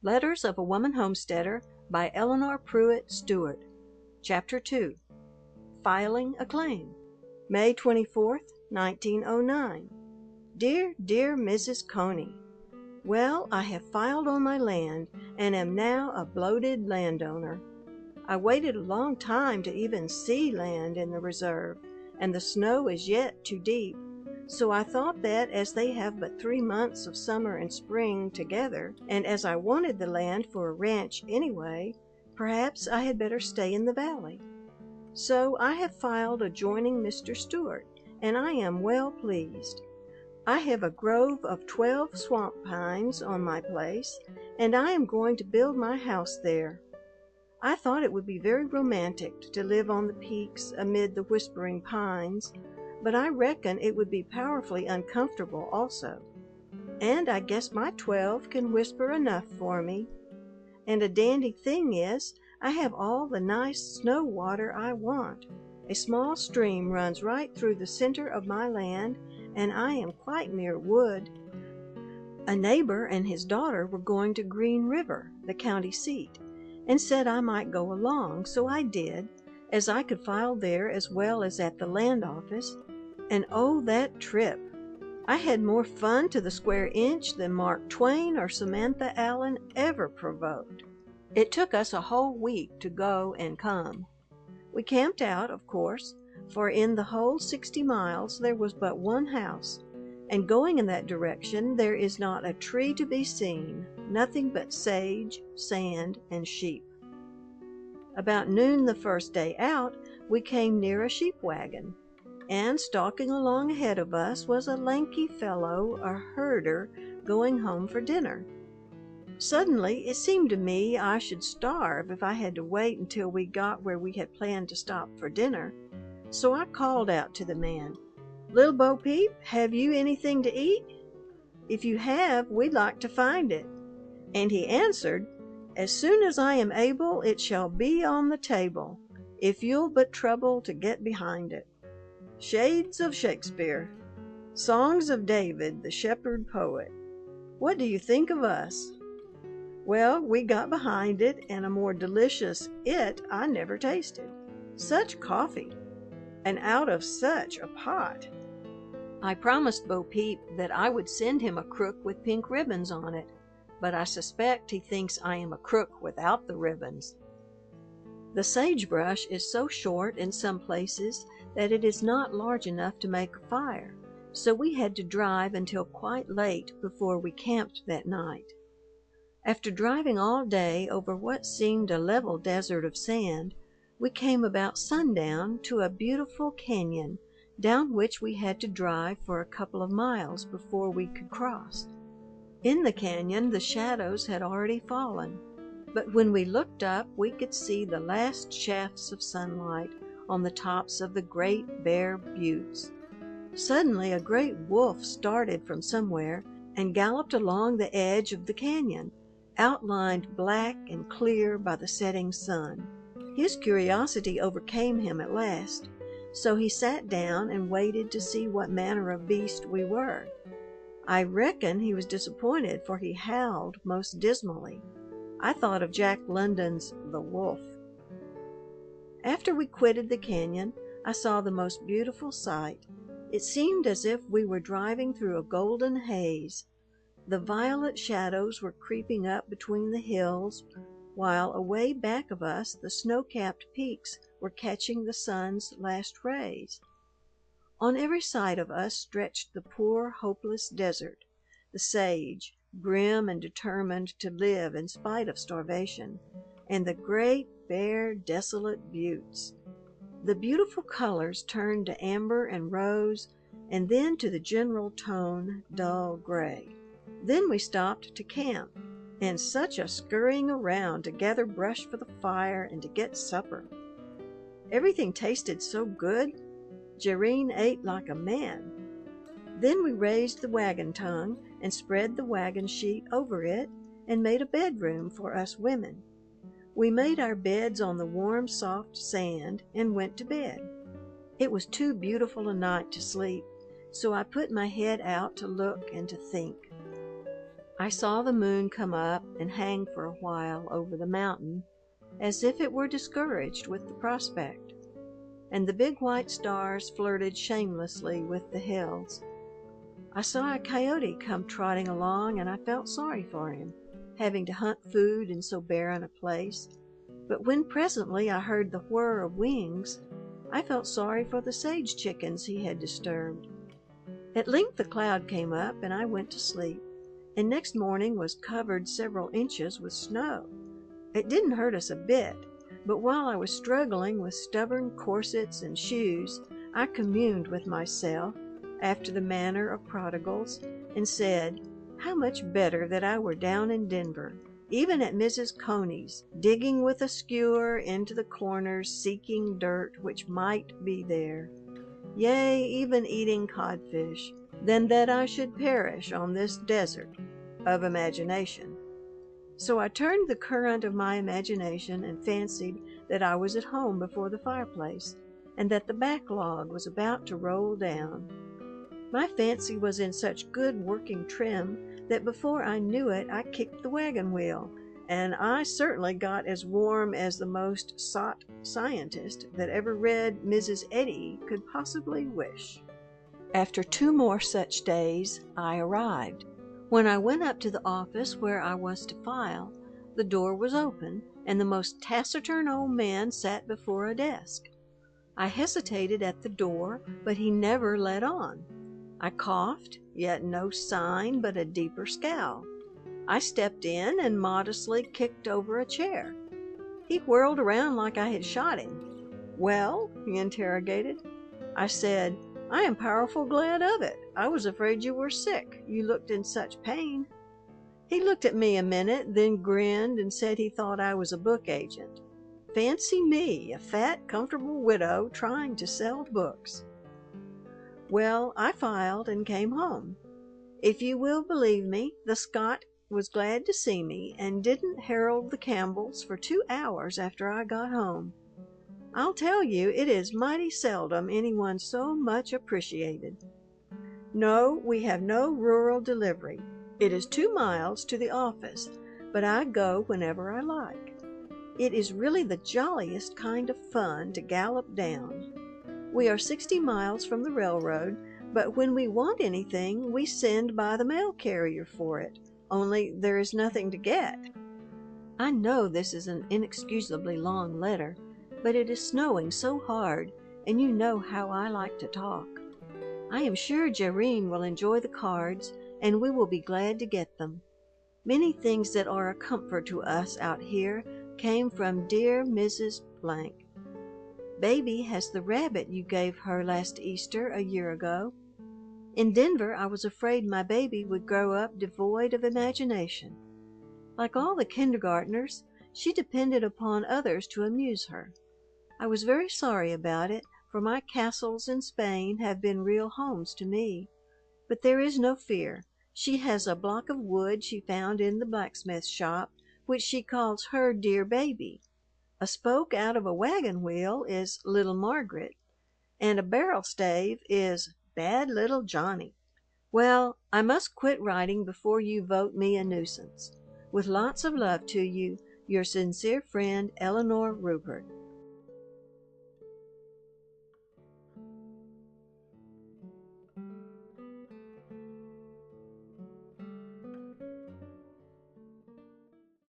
Letters of a Woman Homesteader by Eleanor Pruitt Stewart. Chapter 2. Filing a Claim. May 24th, 1909. Dear, dear Mrs. Coney, well, I have filed on my land and am now a bloated landowner. I waited a long time to even see land in the reserve, and the snow is yet too deep. So I thought that as they have but 3 months of summer and spring together, and as I wanted the land for a ranch anyway, perhaps I had better stay in the valley. So I have filed adjoining Mr. Stewart, and I am well pleased. I have a grove of 12 swamp pines on my place, and I am going to build my house there. I thought it would be very romantic to live on the peaks amid the whispering pines, but I reckon it would be powerfully uncomfortable also. And I guess my 12 can whisper enough for me. And a dandy thing is, I have all the nice snow water I want. A small stream runs right through the center of my land, and I am quite near wood. A neighbor and his daughter were going to Green River, the county seat, and said I might go along, so I did, as I could file there as well as at the land office. And oh, that trip! I had more fun to the square inch than Mark Twain or Samantha Allen ever provoked. It took us a whole week to go and come. We camped out, of course, for in the whole 60 miles there was but one house, and going in that direction there is not a tree to be seen, nothing but sage, sand, and sheep. About noon the first day out, we came near a sheep wagon, and stalking along ahead of us was a lanky fellow, a herder, going home for dinner. Suddenly it seemed to me I should starve if I had to wait until we got where we had planned to stop for dinner. So I called out to the man, "Little Bo Peep, have you anything to eat? If you have, we'd like to find it." And he answered, "As soon as I am able, it shall be on the table, if you'll but trouble to get behind it." Shades of Shakespeare, songs of David, the shepherd poet. What do you think of us? Well, we got behind it, and a more delicious it I never tasted. Such coffee, and out of such a pot. I promised Bo Peep that I would send him a crook with pink ribbons on it, but I suspect he thinks I am a crook without the ribbons. The sagebrush is so short in some places that it is not large enough to make a fire, so we had to drive until quite late before we camped that night. After driving all day over what seemed a level desert of sand, we came about sundown to a beautiful canyon down which we had to drive for a couple of miles before we could cross. In the canyon the shadows had already fallen, but when we looked up we could see the last shafts of sunlight on the tops of the great bare buttes. Suddenly a great wolf started from somewhere and galloped along the edge of the canyon, outlined black and clear by the setting sun. His curiosity overcame him at last, so he sat down and waited to see what manner of beast we were. I reckon he was disappointed, for he howled most dismally. I thought of Jack London's The Wolf. After we quitted the canyon, I saw the most beautiful sight. It seemed as if we were driving through a golden haze. The violet shadows were creeping up between the hills, while away back of us the snow-capped peaks were catching the sun's last rays. On every side of us stretched the poor, hopeless desert, the sage, grim and determined to live in spite of starvation, and the great, bare, desolate buttes. The beautiful colors turned to amber and rose, and then to the general tone, dull gray. Then we stopped to camp, and such a scurrying around to gather brush for the fire and to get supper. Everything tasted so good. Jerrine ate like a man. Then we raised the wagon tongue and spread the wagon sheet over it and made a bedroom for us women. We made our beds on the warm, soft sand and went to bed. It was too beautiful a night to sleep, so I put my head out to look and to think. I saw the moon come up and hang for a while over the mountain, as if it were discouraged with the prospect, and the big white stars flirted shamelessly with the hills. I saw a coyote come trotting along, and I felt sorry for him, having to hunt food in so barren a place. But when presently I heard the whir of wings, I felt sorry for the sage chickens he had disturbed. At length a cloud came up, and I went to sleep, and next morning was covered several inches with snow. It didn't hurt us a bit, but while I was struggling with stubborn corsets and shoes, I communed with myself, after the manner of prodigals, and said, how much better that I were down in Denver, even at Mrs. Coney's, digging with a skewer into the corners, seeking dirt which might be there, yea, even eating codfish, than that I should perish on this desert of imagination. So I turned the current of my imagination and fancied that I was at home before the fireplace, and that the backlog was about to roll down. My fancy was in such good working trim that before I knew it, I kicked the wagon wheel, and I certainly got as warm as the most sought scientist that ever read Mrs. Eddy could possibly wish. After 2 more such days, I arrived. When I went up to the office where I was to file, the door was open, and the most taciturn old man sat before a desk. I hesitated at the door, but he never let on. I coughed, yet no sign but a deeper scowl. I stepped in and modestly kicked over a chair. He whirled around like I had shot him. "Well?" he interrogated. I said, "I am powerful glad of it. I was afraid you were sick. You looked in such pain." He looked at me a minute, then grinned and said he thought I was a book agent. Fancy me, a fat, comfortable widow trying to sell books. Well, I filed and came home. If you will believe me, the Scot was glad to see me and didn't herald the Campbells for 2 hours after I got home. I'll tell you, it is mighty seldom anyone so much appreciated. No, we have no rural delivery. It is 2 miles to the office, but I go whenever I like. It is really the jolliest kind of fun to gallop down. We are 60 miles from the railroad, but when we want anything, we send by the mail carrier for it, only there is nothing to get. I know this is an inexcusably long letter, but it is snowing so hard, and you know how I like to talk. I am sure Jerrine will enjoy the cards, and we will be glad to get them. Many things that are a comfort to us out here came from dear Mrs. . Baby has the rabbit you gave her last Easter a year ago. In Denver, I was afraid my baby would grow up devoid of imagination. Like all the kindergartners, she depended upon others to amuse her. I was very sorry about it, for my castles in Spain have been real homes to me. But there is no fear. She has a block of wood she found in the blacksmith shop, which she calls her dear baby. A spoke out of a wagon wheel is little Margaret, and a barrel stave is bad little Johnny. Well, I must quit writing before you vote me a nuisance. With lots of love to you, your sincere friend, Eleanor Rupert.